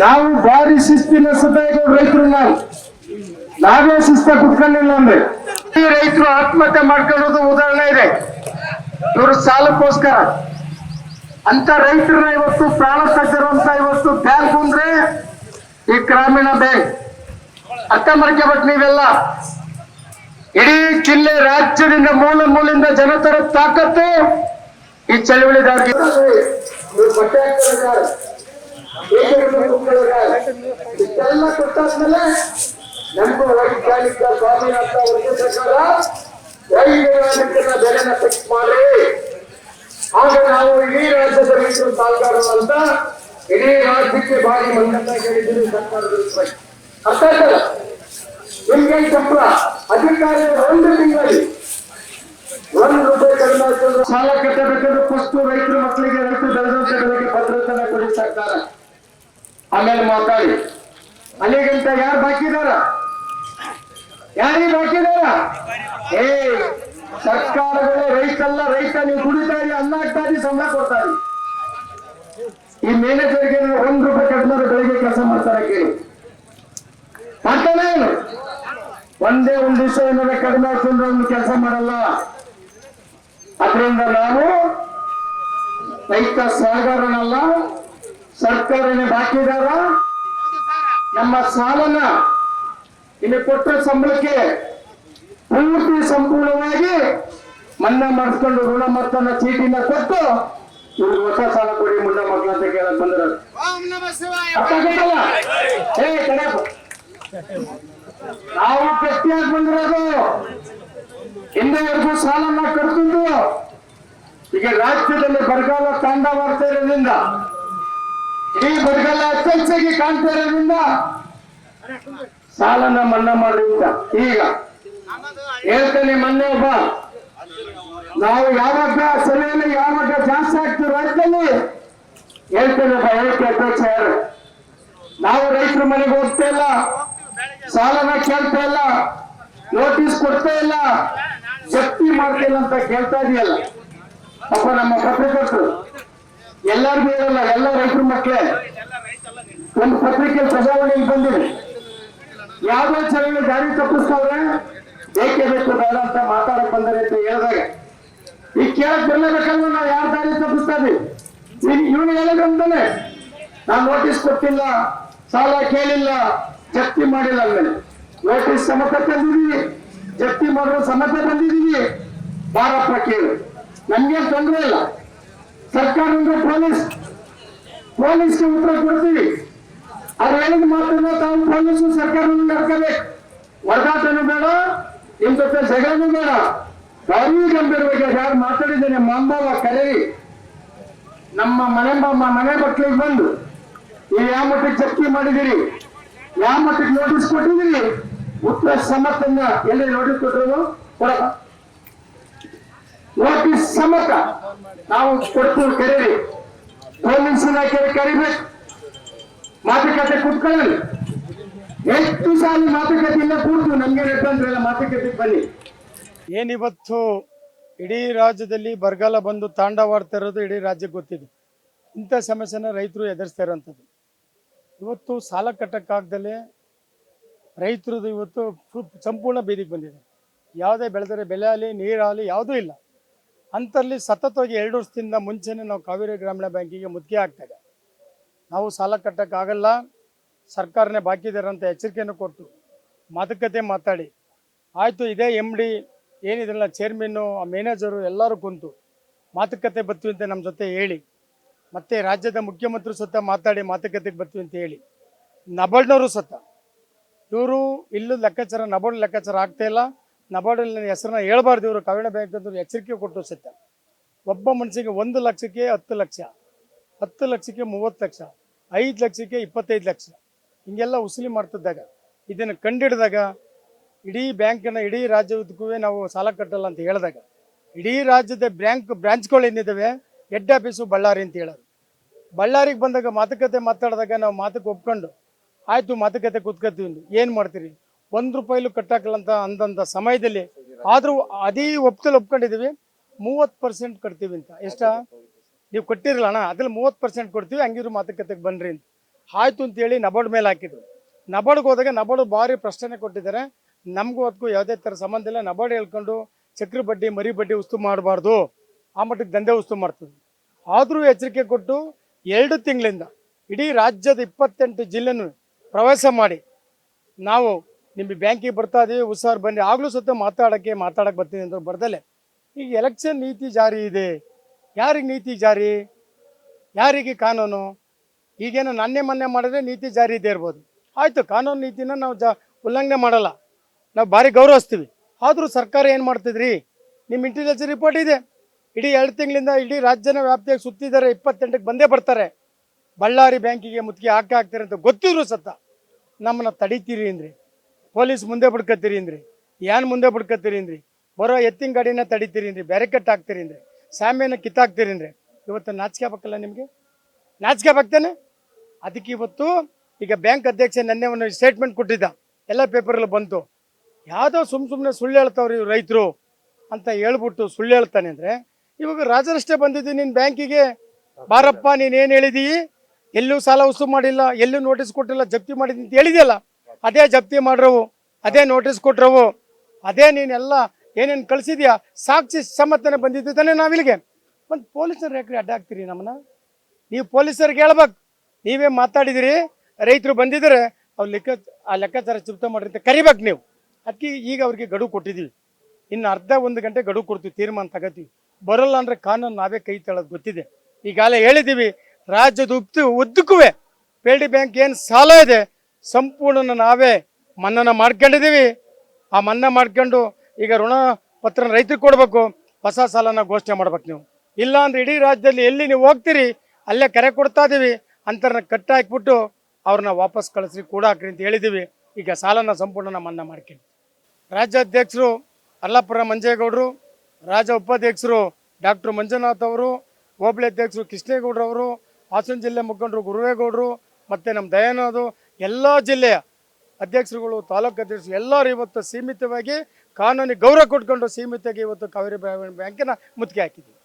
ನಾವು ಭಾರಿ ಶಿಸ್ತಿನ ರೈತರು ನಾವೇ ಶಿಸ್ತ ಕುತ್ಕೊಂಡಿಲ್ಲ ಅಂದ್ರೆ ಈ ರೈತರು ಆತ್ಮಹತ್ಯೆ ಮಾಡ್ಕೊಳ್ಳೋದು ಉದಾಹರಣೆ ಇದೆ. ಇವರು ಸಾಲಕ್ಕೋಸ್ಕರ ಅಂತ ರೈತರನ್ನ ಇವತ್ತು ಪ್ರಾಣ ತೆಗೆದಿರುವಂತ ಇವತ್ತು ಬ್ಯಾಂಕ್ ಅಂದ್ರೆ ಈ ಗ್ರಾಮೀಣ ಬ್ಯಾಂಕ್. ಅರ್ಥ ಮಾಡ್ಕೋಬೇಕು ನೀವೆಲ್ಲ. ಇಡೀ ಜಿಲ್ಲೆ ರಾಜ್ಯದಿಂದ ಮೂಲ ಮೂಲೆಯಿಂದ ಜನತರ ತಾಕತ್ತು ಈ ಚಳವಳಿದಾರರಿಗೆ ಇಷ್ಟೆಲ್ಲ ಕೊಟ್ಟಾದ್ಮೇಲೆ ನಮಗೂ ವೈಜ್ಞಾನಿಕ ಸ್ವಾಮಿನಾಥ ವರ್ಗ ಪ್ರಕಾರ ವೈಜ್ಞಾನಿಕನ ಬೆಲೆನ ಫಿಕ್ಸ್ ಮಾಡಿ ಆಗ ನಾವು ಇಡೀ ರಾಜ್ಯದ ರೈತರು ಸಾಲಗಾರರು ಅಂತ ಇಡೀ ರಾಜ್ಯಕ್ಕೆ ಭಾರಿ ಮಂಗಂತ ಹೇಳಿದ್ದೀವಿ ಸರ್ಕಾರದ ಅರ್ಥ ಆಯ್ತಲ್ಲ. ನಿಮ್ಗೆ ಚಪ್ರ ಅಧಿಕಾರಿ ಒಂದು ತಿಂಗಳಲ್ಲಿ ₹1 ಕಡಿಮೆ ಸಾಲ ಕಟ್ಟಬೇಕಂದ್ರೆ ಫಸ್ಟ್ ರೈತರು ಮಕ್ಕಳಿಗೆ ರೈತರು ಬೆಳೆದಂತ ಬೆಳೆಗೆ ಭದ್ರತೆನ ಕೊಡಿ ಸರ್ಕಾರ. ಆಮೇಲೆ ಮಾತಾಡಿ ಅಲ್ಲಿಗಂತ ಯಾರು ಬಾಕಿ ಇದಾರ? ಯಾರಿಗೆ ಬಾಕಿ ಇದಾರ? ಸರ್ಕಾರಗಳೇ ರೈತಲ್ಲ, ರೈತ ನೀವು ದುಡಿತಾರಿ, ಅನ್ನ ಹಾಕ್ತಾರಿ, ಸಂಬಳ ಕೊಡ್ತಾರಿ. ಈ ಮ್ಯಾನೇಜರ್ಗೆ ₹1 ಕಡಿಮೆ ಬೆಳಿಗ್ಗೆ ಕೆಲಸ ಮಾಡ್ತಾರೆ ಕೇಳಿ ಮಾಡ್ತಾನೆ ಏನು? ಒಂದೇ ಒಂದು ದಿವಸ ಏನಾದ್ರೆ ಕಡಿಮೆ ಹಾಕೊಂಡ್ರೆ ಒಂದು ಕೆಲಸ ಮಾಡಲ್ಲ. ಅದರಿಂದ ನಾವು ರೈತ ಸಾಲಗಾರನಲ್ಲ, ಸರ್ಕಾರನೇ ಬಾಕಿದಾರ. ನಮ್ಮ ಸಾಲನ ಇಲ್ಲಿ ಕೊಟ್ಟ ಸಂಬಳಕ್ಕೆ ಪೂರ್ತಿ ಸಂಪೂರ್ಣವಾಗಿ ಮನ್ನಾ ಮಾಡಿಸ್ಕೊಂಡು ಋಣ ಮೊತ್ತನ ಚೀಟಿನ ಕೊಟ್ಟು ಇವ್ರಿಗೆ ಹೊಸ ಸಾಲ ಕೊಡಿ ಮುಂಡ ಮಕ್ಕಳ ಅಂತ ಕೇಳಕ್ ಬಂದಿರೋದು. ನಾವು ಗಟ್ಟಿಯಾಗಿ ಬಂದಿರೋದು ಹಿಂದೆವರೆಗೂ ಸಾಲನ್ನ ಕಟ್ತಿದ್ದು. ಈಗ ರಾಜ್ಯದಲ್ಲಿ ಬರಗಾಲ ತಾಂಡವಾಡ್ತಾ ಇರೋದ್ರಿಂದ, ಈ ಬರಗಾಲ ಅತ್ಯಂತಾಗಿ ಕಾಣ್ತಾ ಇರೋದ್ರಿಂದ ಸಾಲನ ಮನ್ನಾ ಮಾಡಿದ್ದ. ಈಗ ಹೇಳ್ತೇನೆ, ಮೊನ್ನೆ ಒಬ್ಬ ನಾವು ಯಾವಾಗ ಸಭೆಯಲ್ಲಿ ಯಾವಾಗ ಜಾಸ್ತಿ ಆಗ್ತೀವಿ ರಾಜ್ಯದಲ್ಲಿ ಹೇಳ್ತೇನೆ ಒಬ್ಬ ಹೇಳಿಕೆ ಅಧ್ಯಕ್ಷ ಯಾರು, ನಾವು ರೈತರ ಮನೆಗೆ ಹೋಗ್ತಾ ಇಲ್ಲ, ಸಾಲನ ಕೇಳ್ತಾ ಇಲ್ಲ, ನೋಟಿಸ್ ಕೊಡ್ತಾ ಇಲ್ಲ, ಜಪ್ತಿ ಮಾಡ್ತಾ ಇಲ್ಲ ಅಂತ ಕೇಳ್ತಾ ಇದೆಯಲ್ಲ. ಅಪ್ಪ ನಮ್ಮ ಪತ್ರಕರ್ತರು ಎಲ್ಲರಿಗೂ ಹೇಳಲ್ಲ, ಎಲ್ಲ ರೈತರ ಮಕ್ಕಳೇ ಒಂದು ಪತ್ರಿಕೆ ಪ್ರಜಾವಾಣಿಗೆ ಬಂದಿದೆ. ಯಾವ್ದೋ ಚಲನೆ ದಾರಿ ತಪ್ಪಿಸ್ತಾವ್ರೆ, ಬೇಕೇ ಬೇಕು ಬೇಡ ಅಂತ ಮಾತಾಡಕ್ ಬಂದರೆ ಅಂತ ಹೇಳಿದಾಗ ಈಗ ಕೇಳಕ್ ಬರ್ಲೇಬೇಕಲ್ವ, ನಾವು ಯಾರು ದಾರಿ ತಪ್ಪಿಸ್ತಾ ಇದೀವಿ? ಇವನು ಹೇಳಿದಂತಾನೆ ನಾವು ನೋಟಿಸ್ ಕೊಟ್ಟಿಲ್ಲ, ಸಾಲ ಕೇಳಿಲ್ಲ, ಜಪ್ತಿ ಮಾಡಿಲ್ಲ. ಅಂದ್ಮೇಲೆ ನೋಟಿಸ್ ಸಮೇತ ತಂದಿದೀವಿ, ಜಪ್ತಿ ಮಾಡೋ ಸಮೇತ ಬಂದಿದೀವಿ, ಬಾರಪ್ಪ ಕೇಳು, ನಮ್ಗೇನು ತೊಂದರೆ ಇಲ್ಲ. ಸರ್ಕಾರದಿಂದ ಪೊಲೀಸ್ಗೆ ಉತ್ತರ ಕೊಡ್ತೀವಿ. ಅವ್ರು ಹೇಳಿದ ಮಾತನ್ನ ತಾವು ಪೊಲೀಸು ಸರ್ಕಾರವನ್ನು ನಡ್ಕೋಬೇಕು. ಹೊಡೆದಾಟನೂ ಬೇಡ, ನಿಮ್ ಜೊತೆ ಜಗಳನೂ ಬೇಡ. ಭಾರಿ ಗಂಭೀರವಾಗಿ ಯಾರು ಮಾತಾಡಿದ್ದೇನೆ ಮಾಂಬಾವ ಕರೆರಿ, ನಮ್ಮ ಮನೆ ಮಕ್ಕಳಿಗೆ ಬಂದು ನೀವು ಯಾವ ಮಟ್ಟಕ್ಕೆ ಜಪ್ತಿ ಮಾಡಿದಿರಿ, ಯಾವ ಮಟ್ಟಕ್ಕೆ ನೋಟಿಸ್ ಕೊಟ್ಟಿದ್ದೀರಿ, ಉತ್ತರ ಸಮತನ್ನ ಎಲ್ಲಿ ನೋಟಿಸ್ ಕೊಟ್ಟರು ಕೊಡಪ್ಪ, ನೋಟಿಸ್ ಸಮತ ನಾವು ಕೊಡ್ತೀವಿ. ಕರೀರಿ, ಪೊಲೀಸ್ ಇಲಾಖೆ ಕರಿಬೇಕು, ಮಾತುಕತೆ ಕೂತ್ಕೊಳ್ಳಿ. ಎಷ್ಟು ಸಾಲ ಮಾತುಕತೆ ಇಲ್ಲ ಕೂತು ನಮ್ಗೆ ನೆಟ್ಟಂದ್ರೆ ಮಾತುಕತೆಗೆ ಬನ್ನಿ. ಏನಿವತ್ತು ಇಡೀ ರಾಜ್ಯದಲ್ಲಿ ಬರಗಾಲ ಬಂದು ತಾಂಡವಾಡ್ತಾ ಇರೋದು ಇಡೀ ರಾಜ್ಯಕ್ಕೆ ಗೊತ್ತಿದೆ. ಇಂಥ ಸಮಸ್ಯೆನ ರೈತರು ಎದುರಿಸ್ತಾ ಇರೋಂಥದ್ದು. ಇವತ್ತು ಸಾಲ ಕಟ್ಟಕ್ಕಾಗ್ದಲೇ ರೈತರದ್ದು ಇವತ್ತು ಸಂಪೂರ್ಣ ಬೀದಿಗೆ ಬಂದಿದೆ. ಯಾವುದೇ ಬೆಳೆದರೆ ಬೆಲೆ ಆಗಲಿ ನೀರಾಗಲಿ ಯಾವುದೂ ಇಲ್ಲ. ಅಂಥಲ್ಲಿ ಸತತವಾಗಿ 2 ವರ್ಷದಿಂದ ಮುಂಚೆನೇ ನಾವು ಕಾವೇರಿ ಗ್ರಾಮೀಣ ಬ್ಯಾಂಕಿಗೆ ಮುತ್ತಿಗೆ ಆಗ್ತಾಯಿದೆ. ನಾವು ಸಾಲ ಕಟ್ಟಕ್ಕಾಗಲ್ಲ, ಸರ್ಕಾರನೇ ಬಾಕಿ ಇದ್ದಾರೆ ಅಂತ ಎಚ್ಚರಿಕೆಯನ್ನು ಕೊಟ್ಟು ಮಾತುಕತೆ ಮಾತಾಡಿ ಆಯಿತು, ಇದೇ MD ಏನಿದ್ರಲ್ಲ ಚೇರ್ಮನ್ನು, ಮ್ಯಾನೇಜರು ಎಲ್ಲರೂ ಕುಂತು ಮಾತುಕತೆ ಬರ್ತೀವಿ ಅಂತ ನಮ್ಮ ಜೊತೆ ಹೇಳಿ, ಮತ್ತು ರಾಜ್ಯದ ಮುಖ್ಯಮಂತ್ರಿ ಸತ್ತ ಮಾತಾಡಿ ಮಾತುಕತೆಗೆ ಬರ್ತೀವಿ ಅಂತ ಹೇಳಿ, ನಬಾರ್ಡ್ನವರು ಸತ್ತ ಇವರು ಇಲ್ಲೂ ಲೆಕ್ಕಾಚಾರ, ನಬಾರ್ಡ್ ಲೆಕ್ಕಾಚಾರ ಆಗ್ತಾಯಿಲ್ಲ, ನಬಾರ್ಡಲ್ಲಿ ಹೆಸರನ್ನ ಹೇಳ್ಬಾರ್ದು ಇವರು ಕಾವೇರಿ ಬ್ಯಾಂಕ್ ಅಂತ ಎಚ್ಚರಿಕೆ ಕೊಟ್ಟು ಸತ್ತ. ಒಬ್ಬ ಮನುಷ್ಯಗೆ 1 ಲಕ್ಷಕ್ಕೆ 10 ಲಕ್ಷ, 10 ಲಕ್ಷಕ್ಕೆ 30 ಲಕ್ಷ, 5 ಲಕ್ಷಕ್ಕೆ 25 ಲಕ್ಷ ಹಿಂಗೆಲ್ಲ ಉಸುಲಿ ಮಾಡ್ತಿದ್ದಾಗ ಇದನ್ನು ಕಂಡಿಡಿದಾಗ ಇಡೀ ಬ್ಯಾಂಕನ್ನು ಇಡೀ ರಾಜ್ಯಕ್ಕೂ ನಾವು ಸಾಲ ಕಟ್ಟಲ್ಲ ಅಂತ ಹೇಳಿದಾಗ ಇಡೀ ರಾಜ್ಯದ ಬ್ರಾಂಚ್ಗಳು ಏನಿದ್ದಾವೆ ಹೆಡ್ ಆಫೀಸು ಬಳ್ಳಾರಿ ಅಂತ ಹೇಳೋದು. ಬಳ್ಳಾರಿಗೆ ಬಂದಾಗ ಮಾತುಕತೆ ಮಾತಾಡಿದಾಗ ನಾವು ಮಾತಕ್ಕೆ ಒಪ್ಕೊಂಡು ಆಯಿತು ಮಾತುಕತೆ ಕೂತ್ಕೊತೀವಿ, ಏನು ಮಾಡ್ತೀರಿ ₹1 ಕಟ್ಟಾಕಲ್ಲ ಅಂತ ಅಂದಂಥ ಸಮಯದಲ್ಲಿ ಆದರೂ ಅದೇ ಒಪ್ಕೊಂಡಿದ್ದೀವಿ, 30% ಕಟ್ತೀವಿ ಅಂತ. ಎಷ್ಟ ನೀವು ಕೊಟ್ಟಿರಲ್ಲ ಅಣ್ಣ, ಅದ್ರಲ್ಲಿ 30% ಕೊಡ್ತೀವಿ, ಹಂಗಿದ್ರು ಮಾತುಕತೆಗೆ ಬನ್ನಿರಿ ಅಂತ. ಆಯ್ತು ಅಂತೇಳಿ ನಬಾರ್ಡ್ ಮೇಲೆ ಹಾಕಿದ್ರು. ನಬಾರ್ಡ್ಗೆ ಹೋದಾಗ ನಬಾರ್ಡ್ ಭಾರಿ ಪ್ರಶ್ನೆ ಕೊಟ್ಟಿದ್ದಾರೆ. ನಮಗೂ ಅದಕ್ಕೂ ಯಾವುದೇ ಥರ ಸಂಬಂಧ ಇಲ್ಲ. ನಬಾರ್ಡ್ ಹೇಳ್ಕೊಂಡು ಚಕ್ರ ಬಡ್ಡಿ ಮರಿ ಬಡ್ಡಿ ಉಸ್ತು ಮಾಡಬಾರ್ದು, ಆ ಮಟ್ಟಕ್ಕೆ ದಂಧೆ ಉಸ್ತು ಮಾಡ್ತದೆ. ಆದರೂ ಎಚ್ಚರಿಕೆ ಕೊಟ್ಟು 2 ತಿಂಗಳಿಂದ ಇಡೀ ರಾಜ್ಯದ 28 ಜಿಲ್ಲೆನೂ ಪ್ರವಾಸ ಮಾಡಿ ನಾವು ನಿಮ್ಮ ಬ್ಯಾಂಕಿಗೆ ಬರ್ತಾ ಇದೀವಿ, ಹುಷಾರು ಬನ್ನಿ, ಆಗಲೂ ಸಹ ಮಾತಾಡೋಕ್ಕೆ ಬರ್ತೀನಿ ಅಂತ ಬರ್ದಲೆ ಈಗ ಎಲೆಕ್ಷನ್ ನೀತಿ ಜಾರಿ ಇದೆ. ಯಾರಿಗೆ ನೀತಿ ಜಾರಿ, ಯಾರಿಗೆ ಕಾನೂನು? ಈಗೇನೋ ಮೊನ್ನೆ ಮಾಡಿದ್ರೆ ನೀತಿ ಜಾರಿ ಇದೆ ಇರ್ಬೋದು. ಆಯಿತು, ಕಾನೂನು ನೀತಿನ ನಾವು ಉಲ್ಲಂಘನೆ ಮಾಡಲ್ಲ, ನಾವು ಭಾರಿ ಗೌರವಿಸ್ತೀವಿ. ಆದರೂ ಸರ್ಕಾರ ಏನು ಮಾಡ್ತಿದ್ರಿ? ನಿಮ್ಮ ಇಂಟೆಲಿಜೆನ್ಸ್ ರಿಪೋರ್ಟ್ ಇದೆ. ಇಡೀ 2 ತಿಂಗಳಿಂದ ಇಡೀ ರಾಜ್ಯನ ವ್ಯಾಪ್ತಿಯಾಗಿ ಸುತ್ತಿದ್ದಾರೆ, 28ಕ್ಕೆ ಬಂದೇ ಬರ್ತಾರೆ. ಬಳ್ಳಾರಿ ಬ್ಯಾಂಕಿಗೆ ಮುತ್ತಿಗೆ ಹಾಕ್ತಾರೆ ಅಂತ ಗೊತ್ತಿದ್ರು ಸತ್ತ ನಮ್ಮನ್ನ ತಡಿತೀರಿ ಅಂದ್ರಿ, ಪೊಲೀಸ್ ಮುಂದೆ ಬಿಡ್ಕತ್ತೀರಿ ಅಂದ್ರಿ, ಏನ್ ಮುಂದೆ ಬಿಡ್ಕತ್ತೀರಿ ಅಂದ್ರಿ, ಬರೋ ಎತ್ತಿನ ಗಾಡಿನ ತಡಿತೀರಿ ಅಂದ್ರಿ, ಬ್ಯಾರಿಕೇಡ್ ಹಾಕ್ತೀರಿ ಅಂದ್ರಿ, ಸಾಮ್ಯನ ಕಿತ್ತಾಕ್ತೀರಿ ಅಂದ್ರಿ. ಇವತ್ತು ನಾಚಿಕೆ ಬೇಕಲ್ಲ ನಿಮಗೆ? ನಾಚಿಕೆ ಬೇಕ್ತಾನೆ? ಅದಕ್ಕೆ ಇವತ್ತು ಈಗ ಬ್ಯಾಂಕ್ ಅಧ್ಯಕ್ಷ ನೆನ್ನೆ ಒಂದು ಸ್ಟೇಟ್ಮೆಂಟ್ ಕೊಟ್ಟಿದ್ದ, ಎಲ್ಲ ಪೇಪರಲ್ಲಿ ಬಂತು. ಯಾವುದೋ ಸುಮ್ಮನೆ ಸುಳ್ಳು ಹೇಳ್ತಾವ್ರಿ ರೈತರು ಅಂತ ಹೇಳ್ಬಿಟ್ಟು ಸುಳ್ಳು ಹೇಳ್ತಾನೆ ಅಂದರೆ, ಇವಾಗ ರಾಜರಷ್ಟೇ ಬಂದಿದ್ದೀವಿ ನಿನ್ನ ಬ್ಯಾಂಕಿಗೆ, ಬಾರಪ್ಪ ನೀನೇನು ಹೇಳಿದೀವಿ, ಎಲ್ಲೂ ಸಾಲ ವಸೂಲು ಮಾಡಿಲ್ಲ, ಎಲ್ಲೂ ನೋಟಿಸ್ ಕೊಟ್ಟಿಲ್ಲ, ಜಪ್ತಿ ಮಾಡಿದ್ದೀನಿ ಅಂತ ಹೇಳಿದೆಯಲ್ಲ, ಅದೇ ಜಪ್ತಿ ಮಾಡ್ರವು, ಅದೇ ನೋಟಿಸ್ ಕೊಟ್ರವು, ಅದೇ ನೀನೆಲ್ಲ ಏನೇನು ಕಳಿಸಿದ್ಯಾ ಸಾಕ್ಷಿ ಸಮ್ಮತನೆ ಬಂದಿದ್ದು ತಾನೇ ನಾವಿಲ್ಲಿಗೆ. ಮತ್ತು ಪೊಲೀಸರು ಯಾಕ್ರಿ ಅಡ್ಡ ಹಾಕ್ತೀರಿ ನಮ್ಮನ್ನ? ನೀವು ಪೊಲೀಸರಿಗೆ ಹೇಳ್ಬೇಕು, ನೀವೇ ಮಾತಾಡಿದಿರಿ, ರೈತರು ಬಂದಿದ್ದಾರೆ, ಅವ್ರು ಲೆಕ್ಕಾಚಾರ ಚುಪ್ತ ಮಾಡ್ರಿ ಅಂತ ಕರಿಬೇಕು ನೀವು. ಅದಕ್ಕೆ ಈಗ ಅವ್ರಿಗೆ ಗಡುವು ಕೊಟ್ಟಿದ್ದೀವಿ, ಇನ್ನು ಅರ್ಧ 1 ಗಂಟೆ ಗಡುವು ಕೊಡ್ತೀವಿ, ತೀರ್ಮಾನ ತಗೋತೀವಿ. ಬರೋಲ್ಲ ಅಂದರೆ ಕಾನೂನು ನಾವೇ ಕೈ ತಳ್ಳೋದು ಗೊತ್ತಿದೆ. ಈಗಾಗಲೇ ಹೇಳಿದ್ದೀವಿ, ರಾಜ್ಯದ ಉದ್ದಕ್ಕೂ ಪೇಲ್ಡಿ ಬ್ಯಾಂಕ್ ಏನು ಸಾಲ ಇದೆ ಸಂಪೂರ್ಣ ನಾವೇ ಮನ್ನಾ ಮಾಡ್ಕೊಂಡಿದ್ದೀವಿ. ಆ ಮನ್ನಾ ಮಾಡ್ಕೊಂಡು ಈಗ ಋಣ ಪತ್ರ ರೈತರಿಗೆ ಕೊಡಬೇಕು, ಹೊಸ ಸಾಲನ ಘೋಷಣೆ ಮಾಡ್ಬೇಕು ನೀವು. ಇಲ್ಲ ಅಂದ್ರೆ ಇಡೀ ರಾಜ್ಯದಲ್ಲಿ ಎಲ್ಲಿ ನೀವು ಹೋಗ್ತೀರಿ ಅಲ್ಲೇ ಕರೆ ಕೊಡ್ತಾ ಇದ್ದೀವಿ, ಅಂತರನ್ನ ಕಟ್ಟಾಕ್ಬಿಟ್ಟು ಅವ್ರನ್ನ ವಾಪಸ್ ಕಳಿಸ್ರಿ, ಕೂಡ ಹಾಕ್ರಿ ಅಂತ ಹೇಳಿದ್ದೀವಿ. ಈಗ ಸಾಲನ ಸಂಪೂರ್ಣ ಮನ್ನಾ ಮಾಡ್ಕೊಂಡು ರಾಜ್ಯಾಧ್ಯಕ್ಷರು ಅಲ್ಲಾಪುರ ಮಂಜೇಗೌಡರು, ರಾಜ್ಯ ಉಪಾಧ್ಯಕ್ಷರು ಡಾಕ್ಟರ್ ಮಂಜುನಾಥ್ ಅವರು, ಹೋಬಳಿ ಅಧ್ಯಕ್ಷರು ಕೃಷ್ಣೇಗೌಡರವರು, ಹಾಸನ ಜಿಲ್ಲೆ ಮುಖಂಡರು ಗುರುವೇಗೌಡರು, ಮತ್ತು ನಮ್ಮ ದಯಾನಂದು, ಎಲ್ಲ ಜಿಲ್ಲೆಯ ಅಧ್ಯಕ್ಷರುಗಳು, ತಾಲೂಕು ಅಧ್ಯಕ್ಷರು ಎಲ್ಲರೂ ಇವತ್ತು ಸೀಮಿತವಾಗಿ ಕಾನೂನಿಗೆ ಗೌರವ ಕೊಟ್ಕೊಂಡು ಸೀಮಿತವಾಗಿ ಇವತ್ತು ಕಾವೇರಿ ಬ್ಯಾಂಕಿನ ಮುತ್ತಿಗೆ ಹಾಕಿದ್ದೀವಿ.